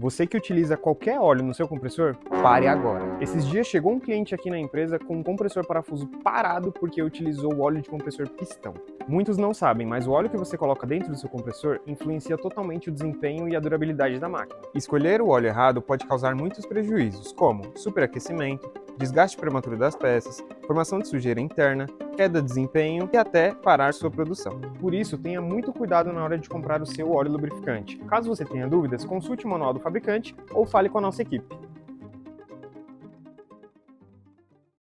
Você que utiliza qualquer óleo no seu compressor, pare agora. Esses dias chegou um cliente aqui na empresa com um compressor parafuso parado porque utilizou o óleo de compressor pistão. Muitos não sabem, mas o óleo que você coloca dentro do seu compressor influencia totalmente o desempenho e a durabilidade da máquina. Escolher o óleo errado pode causar muitos prejuízos, como superaquecimento, desgaste prematuro das peças, formação de sujeira interna, queda de desempenho e até parar sua produção. Por isso, tenha muito cuidado na hora de comprar o seu óleo lubrificante. Caso você tenha dúvidas, consulte o manual do fabricante ou fale com a nossa equipe.